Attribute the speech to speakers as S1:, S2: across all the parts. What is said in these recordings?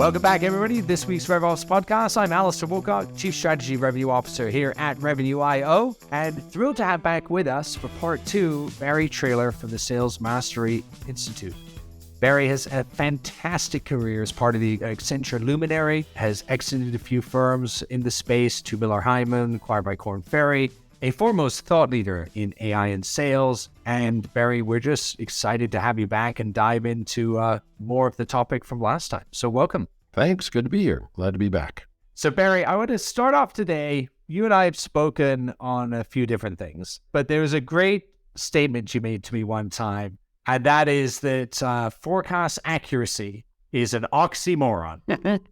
S1: Welcome back, everybody. This week's RevOps Podcast. I'm Alistair Woolcock, Chief Strategy Revenue Officer here at Revenue IO, and thrilled to have back with us for part two, Barry Traylor from the Sales Mastery Institute. Barry has a fantastic career as part of the Accenture Luminary, has exited a few firms in the space, 2 Miller Heiman, acquired by Korn Ferry, a foremost thought leader in AI and sales. And Barry, we're just excited to have you back and dive into more of the topic from last time. So welcome.
S2: Thanks. Good to be here. Glad to be back.
S1: So Barry, I want to start off today. You and I have spoken on a few different things, but there was a great statement you made to me one time, and that is that forecast accuracy is an oxymoron.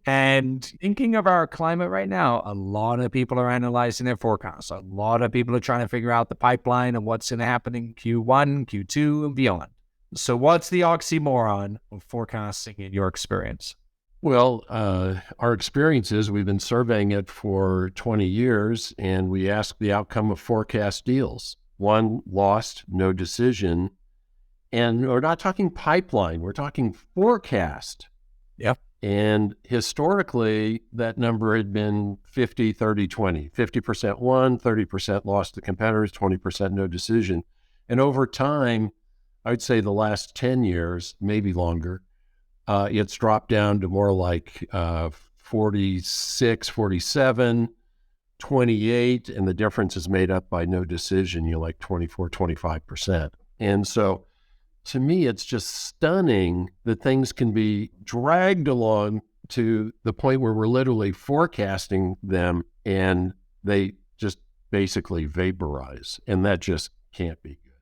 S1: And thinking of our climate right now, a lot of people are analyzing their forecasts. A lot of people are trying to figure out the pipeline and what's going to happen in Q1, Q2, and beyond. So what's the oxymoron of forecasting in your experience?
S2: Well, our experience is we've been surveying it for 20 years, and we ask the outcome of forecast deals. One, lost, no decision. And we're not talking pipeline, we're talking forecast.
S1: Yep.
S2: And historically, that number had been 50, 30, 20. 50% won, 30% lost to competitors, 20% no decision. And over time, I'd say the last 10 years, maybe longer, it's dropped down to more like 46, 47, 28, and the difference is made up by no decision, you're like 24, 25%. And so to me, it's just stunning that things can be dragged along to the point where we're literally forecasting them and they just basically vaporize. And that just can't be good.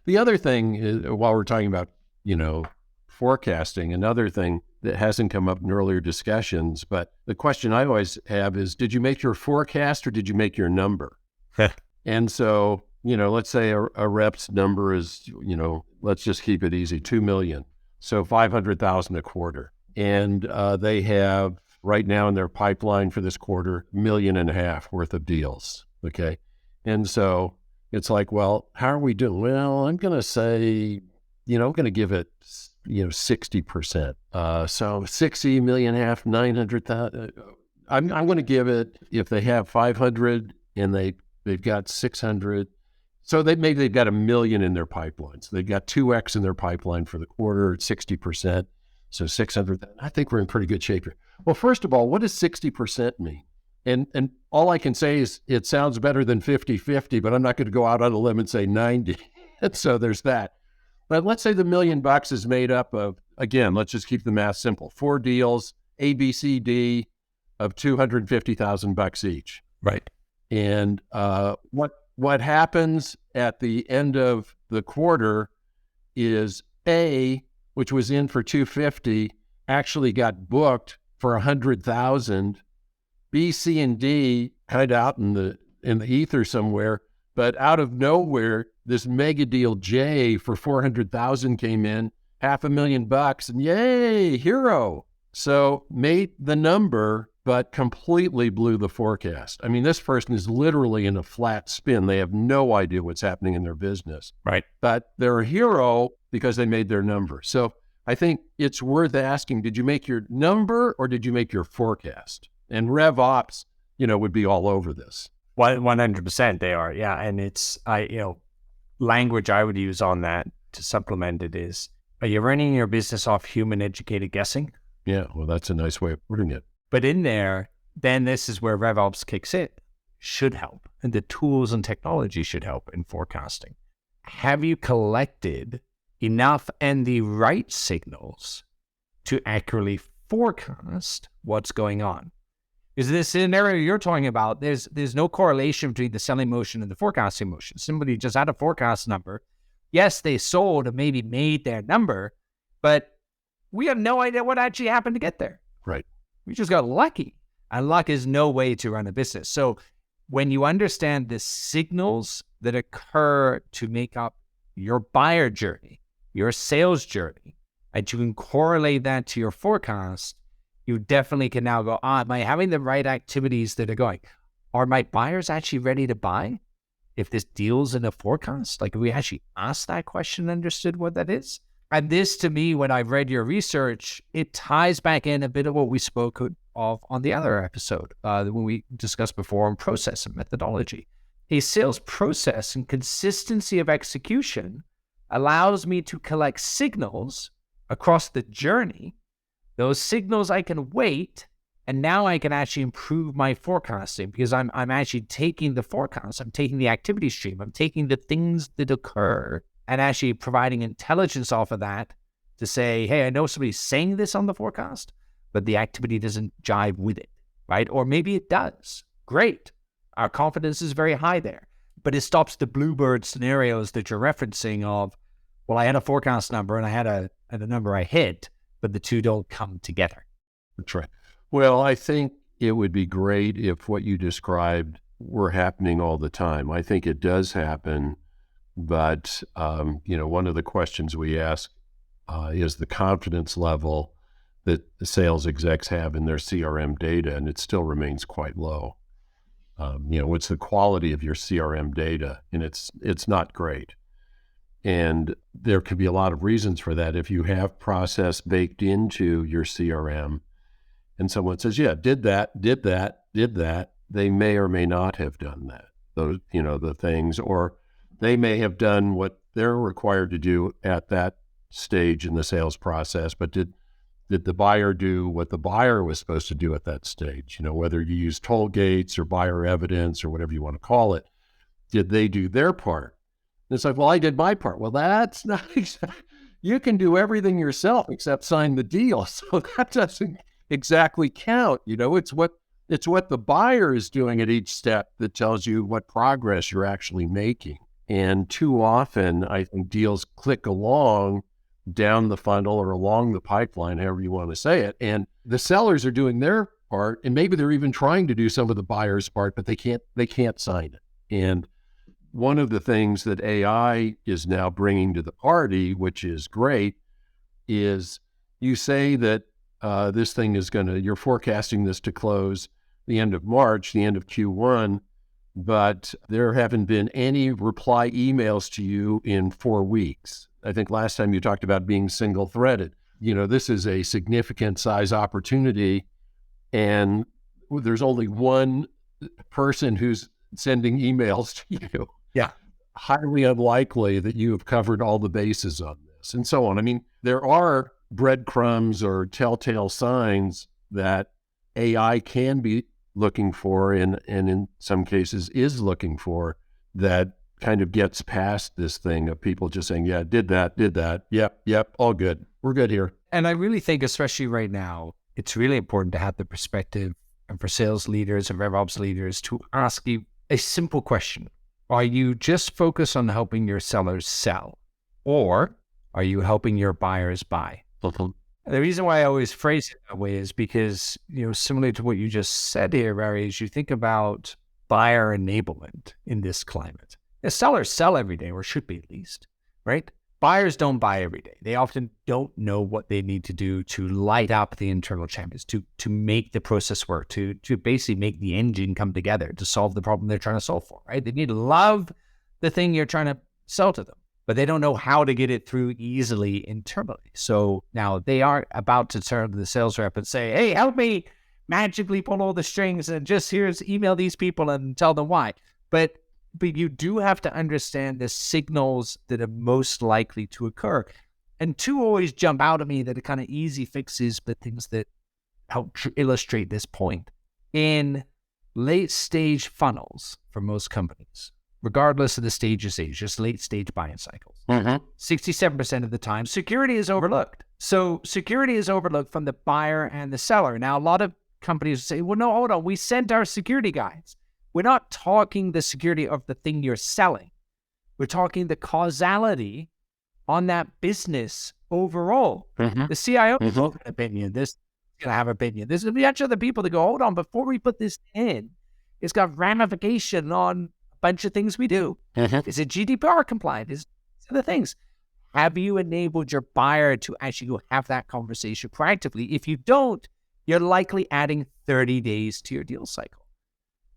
S2: The other thing is, while we're talking about, forecasting, another thing that hasn't come up in earlier discussions, but the question I always have is, did you make your forecast or did you make your number? And so, let's say a rep's number is, let's just keep it easy, 2 million. So 500,000 a quarter. And they have right now in their pipeline for this quarter, $1.5 million worth of deals. Okay. And so it's like, well, how are we doing? Well, I'm going to say, I'm going to give it, 60%. So 60 million, 900,000. I'm going to give it, if they have 500 and they've got 600. So they've got 1 million in their pipeline. So they've got 2x in their pipeline for the quarter, 60%. So 600. I think we're in pretty good shape here. Well, first of all, what does 60% mean? And all I can say is it sounds better than 50-50, but I'm not going to go out on a limb and say 90. And so there's that. But let's say the $1 million is made up of, again, let's just keep the math simple. 4 deals, A, B, C, D of $250,000 each.
S1: Right.
S2: And what happens at the end of the quarter is A, which was in for 250, actually got booked for 100,000. B, C, and D kind of out in the ether somewhere, but out of nowhere, this mega deal J for 400,000 came in, $500,000, and yay, hero. So made the number, but completely blew the forecast. I mean, this person is literally in a flat spin. They have no idea what's happening in their business.
S1: Right.
S2: But they're a hero because they made their number. So I think it's worth asking, did you make your number or did you make your forecast? And RevOps, would be all over this.
S1: 100% they are. Yeah. And it's, language I would use on that to supplement it is, are you running your business off human educated guessing?
S2: Yeah. Well, that's a nice way of putting it.
S1: But in there, then this is where RevOps kicks in. Should help. And the tools and technology should help in forecasting. Have you collected enough and the right signals to accurately forecast what's going on? Is this scenario you're talking about, there's no correlation between the selling motion and the forecasting motion. Somebody just had a forecast number. Yes, they sold and maybe made their number, but we have no idea what actually happened to get there.
S2: Right.
S1: We just got lucky. And luck is no way to run a business. So when you understand the signals that occur to make up your buyer journey, your sales journey, and you can correlate that to your forecast, you definitely can now go, am I having the right activities that are going? Are my buyers actually ready to buy if this deal's in a forecast? Like, have we actually asked that question and understood what that is? And this, to me, when I've read your research, it ties back in a bit of what we spoke of on the other episode, when we discussed before on process and methodology. A sales process and consistency of execution allows me to collect signals across the journey. Those signals I can weight, and now I can actually improve my forecasting because I'm actually taking the forecast, I'm taking the activity stream, I'm taking the things that occur and actually providing intelligence off of that to say, hey, I know somebody's saying this on the forecast, but the activity doesn't jive with it, right? Or maybe it does. Great. Our confidence is very high there, but it stops the bluebird scenarios that you're referencing of, well, I had a forecast number and I had a number I hit, but the two don't come together.
S2: That's right. Well, I think it would be great if what you described were happening all the time. I think it does happen, but one of the questions we ask is the confidence level that the sales execs have in their CRM data, and it still remains quite low. What's the quality of your CRM data? And it's not great. And there could be a lot of reasons for that. If you have process baked into your CRM and someone says, yeah, did that, they may or may not have done that, those, the things, or they may have done what they're required to do at that stage in the sales process, but did the buyer do what the buyer was supposed to do at that stage? Whether you use toll gates or buyer evidence or whatever you want to call it, did they do their part? And it's like, well, I did my part. Well, that's not exactly, you can do everything yourself except sign the deal. So that doesn't exactly count. It's what the buyer is doing at each step that tells you what progress you're actually making. And too often, I think deals click along down the funnel or along the pipeline, however you want to say it. And the sellers are doing their part, and maybe they're even trying to do some of the buyer's part, but they can't sign it. And one of the things that AI is now bringing to the party, which is great, is you say that this thing is you're forecasting this to close the end of March, the end of Q1, but there haven't been any reply emails to you in 4 weeks. I think last time you talked about being single-threaded. This is a significant size opportunity, and there's only one person who's sending emails to you.
S1: Yeah.
S2: Highly unlikely that you have covered all the bases on this, and so on. I mean, there are breadcrumbs or telltale signs that AI can be looking for, and in some cases is looking for, that kind of gets past this thing of people just saying, yeah, did that, yep, all good. We're good here.
S1: And I really think, especially right now, it's really important to have the perspective, and for sales leaders and RevOps leaders, to ask you a simple question. Are you just focused on helping your sellers sell, or are you helping your buyers buy? The reason why I always phrase it that way is because, similar to what you just said here, Barry, is you think about buyer enablement in this climate. The sellers sell every day, or should be at least, right? Buyers don't buy every day. They often don't know what they need to do to light up the internal champions, to make the process work, to basically make the engine come together to solve the problem they're trying to solve for, right? They need to love the thing you're trying to sell to them, but they don't know how to get it through easily internally. So now they are about to turn to the sales rep and say, hey, help me magically pull all the strings and just email these people and tell them why. But you do have to understand the signals that are most likely to occur. And two always jump out at me that are kind of easy fixes, but things that help illustrate this point. In late stage funnels for most companies, regardless of the stage of stage, just late stage buying cycles, 67% of the time, security is overlooked. So security is overlooked from the buyer and the seller. Now, a lot of companies say, well, no, hold on, we sent our security guys. We're not talking the security of the thing you're selling. We're talking the causality on that business overall. The CIO has an opinion. This is going to have an opinion. There's going to be a bunch of other people that go, hold on, before we put this in, it's got ramification on a bunch of things we do. Is it GDPR compliant? Is other things? Have you enabled your buyer to actually go have that conversation proactively? If you don't, you're likely adding 30 days to your deal cycle.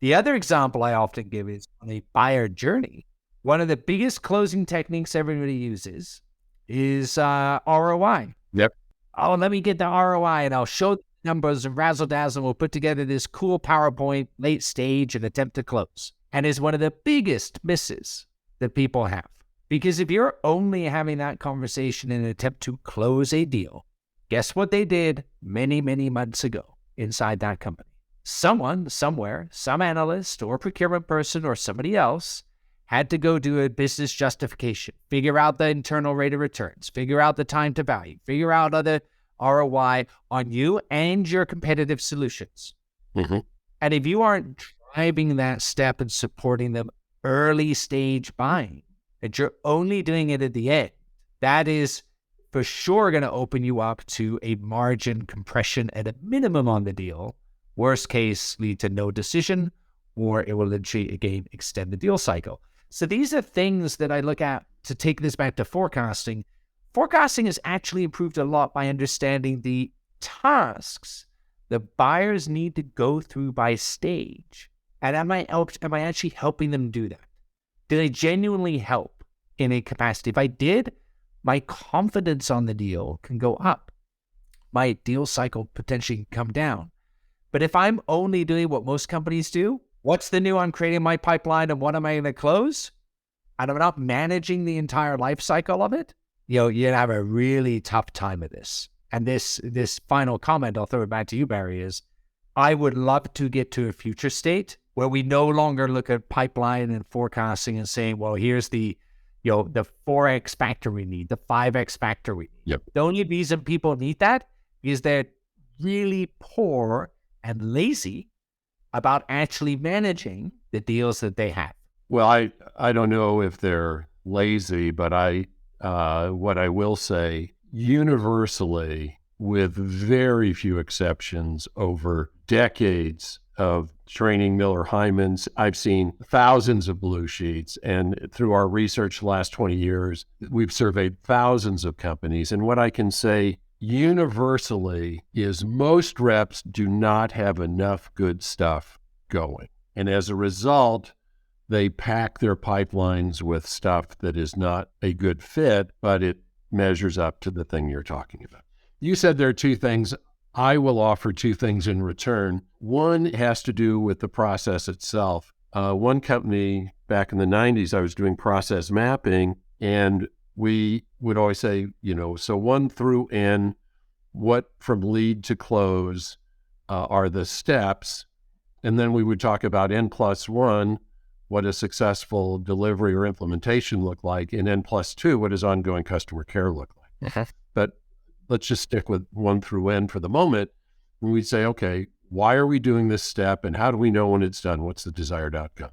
S1: The other example I often give is on a buyer journey. One of the biggest closing techniques everybody uses is ROI.
S2: Yep.
S1: Oh, let me get the ROI and I'll show the numbers and razzle dazzle. We'll put together this cool PowerPoint late stage and attempt to close. And is one of the biggest misses that people have. Because if you're only having that conversation in an attempt to close a deal, guess what they did many, many months ago inside that company? Someone, somewhere, some analyst or procurement person or somebody else had to go do a business justification, figure out the internal rate of returns, figure out the time to value, figure out other ROI on you and your competitive solutions.
S2: Mm-hmm.
S1: And if you aren't driving that step and supporting them early stage buying, and you're only doing it at the end, that is for sure going to open you up to a margin compression at a minimum on the deal. Worst case, lead to no decision, or it will literally, again, extend the deal cycle. So these are things that I look at to take this back to forecasting. Forecasting has actually improved a lot by understanding the tasks the buyers need to go through by stage. And am I actually helping them do that? Did I genuinely help in a capacity? If I did, my confidence on the deal can go up. My deal cycle potentially can come down. But if I'm only doing what most companies do, what's the new? I'm creating my pipeline and what am I going to close? And I'm not managing the entire life cycle of it. You're going to have a really tough time of this. And this final comment, I'll throw it back to you, Barry, is I would love to get to a future state where we no longer look at pipeline and forecasting and saying, well, here's the 4X factor we need, the 5X factor we need.
S2: Yep.
S1: The only reason people need that is they're really poor and lazy about actually managing the deals that they have.
S2: Well, I don't know if they're lazy, but what I will say, universally, with very few exceptions, over decades of training Miller Hymans, I've seen thousands of blue sheets. And through our research the last 20 years, we've surveyed thousands of companies. And what I can say universally is most reps do not have enough good stuff going. And as a result, they pack their pipelines with stuff that is not a good fit, but it measures up to the thing you're talking about. You said there are two things. I will offer two things in return. One has to do with the process itself. One company back in the 90s, I was doing process mapping, and we would always say, so 1 through N, what from lead to close are the steps. And then we would talk about N+1, what a successful delivery or implementation look like, and N+2, what does ongoing customer care look like?
S1: Uh-huh.
S2: But let's just stick with 1 through N for the moment. And we'd say, okay, why are we doing this step? And how do we know when it's done? What's the desired outcome?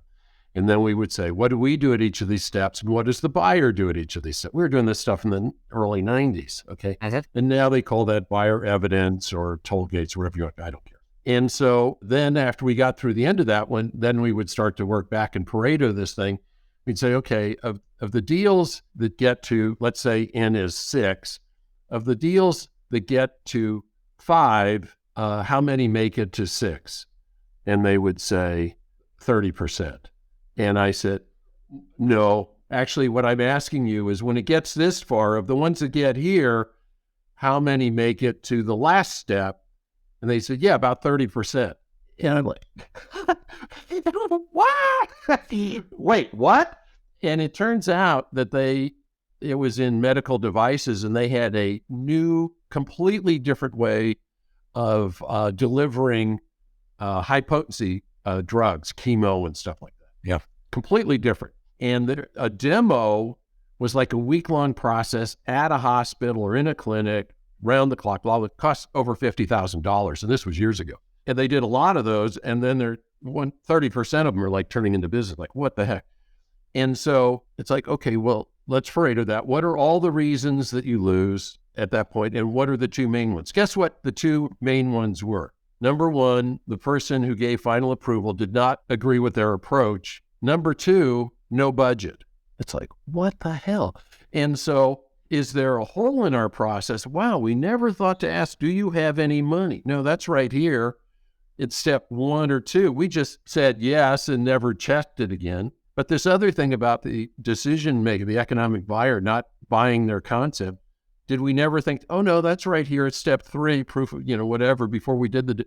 S2: And then we would say, what do we do at each of these steps? And what does the buyer do at each of these steps? We were doing this stuff in the early 90s, okay?
S1: Uh-huh.
S2: And now they call that buyer evidence or toll gates, wherever you want. I don't care. And so then after we got through the end of that one, then we would start to work back in Pareto this thing. We'd say, okay, of the deals that get to, let's say N is 6, of the deals that get to 5, how many make it to 6? And they would say 30%. And I said, no, actually what I'm asking you is when it gets this far, of the ones that get here, how many make it to the last step? And they said, yeah, about 30%. And I'm like, what? Wait, what? And it turns out that it was in medical devices, and they had a new, completely different way of delivering high potency drugs, chemo and stuff like that.
S1: Yeah.
S2: Completely different. And a demo was like a week-long process at a hospital or in a clinic, round the clock. Well, it cost over $50,000, and this was years ago. And they did a lot of those, and then 30% of them are like turning into business. Like, what the heck? And so it's like, okay, well, let's Pareto that. What are all the reasons that you lose at that point, and what are the two main ones? Guess what the two main ones were? Number one, the person who gave final approval did not agree with their approach. Number two, no budget. It's like, what the hell? And so is there a hole in our process? Wow, we never thought to ask, do you have any money? No, that's right here. It's step 1 or 2. We just said yes and never checked it again. But this other thing about the decision maker, the economic buyer, not buying their concept, did we never think, oh no, that's right here at step 3, proof of, whatever, before we did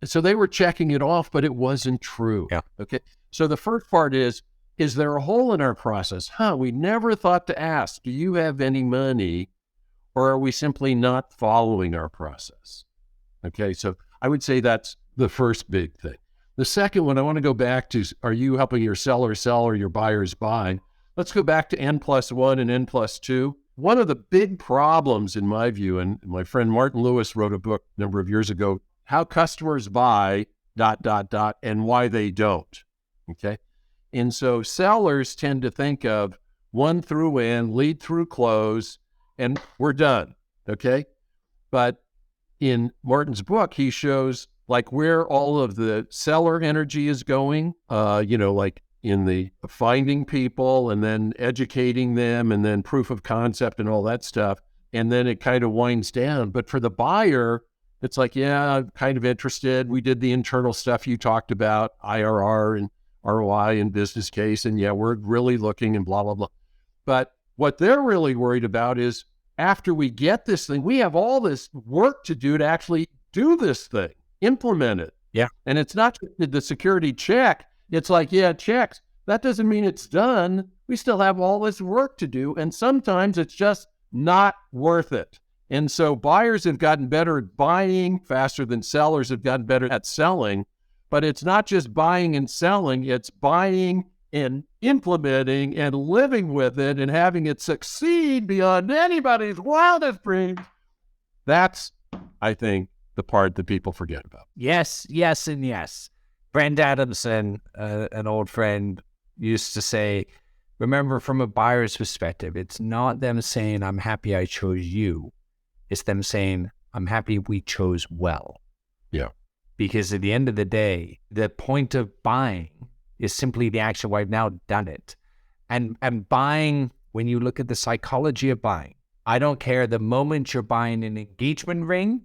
S2: so they were checking it off, but it wasn't true.
S1: Yeah.
S2: Okay. So the first part is there a hole in our process? We never thought to ask, do you have any money, or are we simply not following our process? Okay. So I would say that's the first big thing. The second one I want to go back to, are you helping your seller sell or your buyers buy? Let's go back to N+1 and N+2. One of the big problems in my view, and my friend Martin Lewis wrote a book a number of years ago, How Customers Buy ... and Why They Don't. Okay. And so sellers tend to think of 1 through N, lead through close, and we're done. Okay. But in Martin's book, he shows like where all of the seller energy is going, like in the finding people and then educating them and then proof of concept and all that stuff. And then it kind of winds down. But for the buyer, it's like, yeah, I'm kind of interested. We did the internal stuff you talked about, IRR and ROI and business case. And yeah, we're really looking and blah, blah, blah. But what they're really worried about is after we get this thing, we have all this work to do to actually do this thing, implement it.
S1: Yeah.
S2: And it's not the security check. It's like, yeah, it checks. That doesn't mean it's done. We still have all this work to do. And sometimes it's just not worth it. And so buyers have gotten better at buying faster than sellers have gotten better at selling. But it's not just buying and selling. It's buying and implementing and living with it and having it succeed beyond anybody's wildest dreams. That's, I think, the part that people forget about.
S1: Yes, yes, and yes. Brent Adamson, an old friend, used to say, remember, from a buyer's perspective, it's not them saying, I'm happy I chose you. It's them saying, I'm happy we chose well.
S2: Yeah.
S1: Because at the end of the day, the point of buying is simply the action where I've now done it. And buying, when you look at the psychology of buying, I don't care the moment you're buying an engagement ring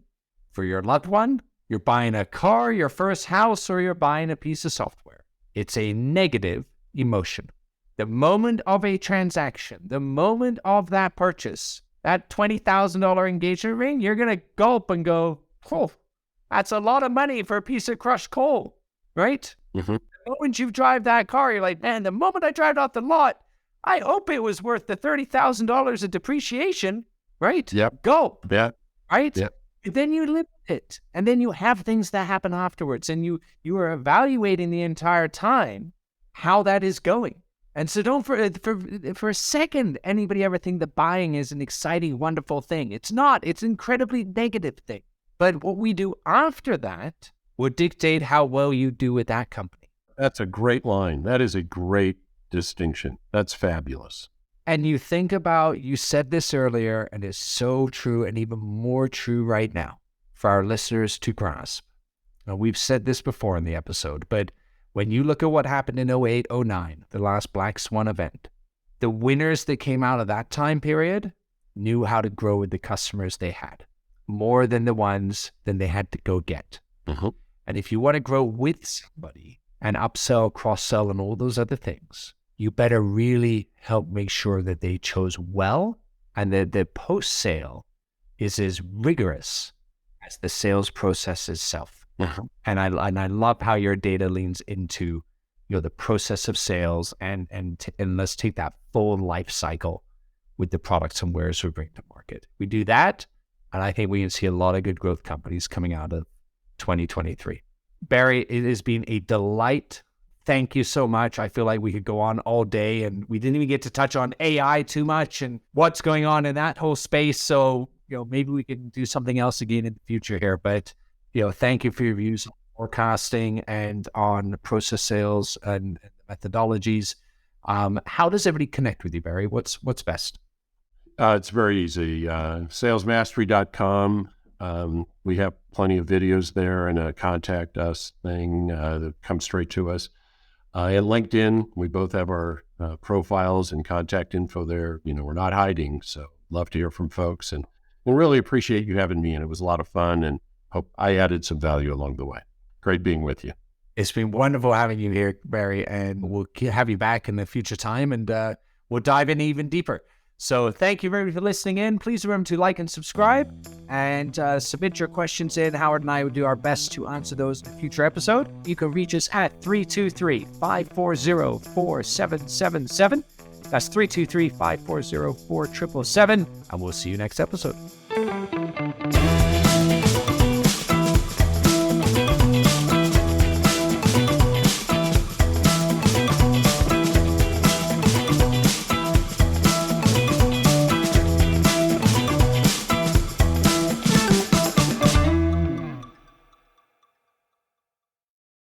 S1: for your loved one, you're buying a car, your first house, or you're buying a piece of software. It's a negative emotion. The moment of a transaction, the moment of that purchase, that $20,000 engagement ring, you're going to gulp and go, oh, that's a lot of money for a piece of crushed coal, right?
S2: Mm-hmm.
S1: The moment you drive that car, you're like, man, the moment I drive it off the lot, I hope it was worth the $30,000 of depreciation, right?
S2: Yep.
S1: Gulp.
S2: Yeah.
S1: Right?
S2: Yep.
S1: Then you live it. And then you have things that happen afterwards. And you are evaluating the entire time how that is going. And so don't for a second, anybody ever think that buying is an exciting, wonderful thing. It's not. It's an incredibly negative thing. But what we do after that will dictate how well you do with that company.
S2: That's a great line. That is a great distinction. That's fabulous.
S1: And you think about, you said this earlier, and it's so true and even more true right now for our listeners to grasp. Now, we've said this before in the episode, but when you look at what happened in 08, 09, the last Black Swan event, the winners that came out of that time period knew how to grow with the customers they had, more than the ones than they had to go get.
S2: Mm-hmm.
S1: And if you want to grow with somebody and upsell, cross-sell, and all those other things, you better really help make sure that they chose well and that the post-sale is as rigorous as the sales process itself.
S2: Mm-hmm.
S1: And I love how your data leans into the process of sales and let's take that full life cycle with the products and wares we bring to market. We do that, and I think we can see a lot of good growth companies coming out of 2023. Barry, it has been a delight. Thank you so much. I feel like we could go on all day, and we didn't even get to touch on AI too much and what's going on in that whole space. So, maybe we can do something else again in the future here. But, thank you for your views on forecasting and on process sales and methodologies. How does everybody connect with you, Barry? What's best?
S2: It's very easy. Salesmastery.com. We have plenty of videos there and a contact us thing that comes straight to us. And LinkedIn, we both have our profiles and contact info there. We're not hiding, so love to hear from folks. And we'll really appreciate you having me. And it was a lot of fun, and hope I added some value along the way. Great being with you.
S1: It's been wonderful having you here, Barry, and we'll have you back in the future time, and we'll dive in even deeper. So thank you very much for listening in. Please remember to like and subscribe and submit your questions in. Howard and I will do our best to answer those in a future episode. You can reach us at 323-540-4777. That's 323-540-4777. And we'll see you next episode.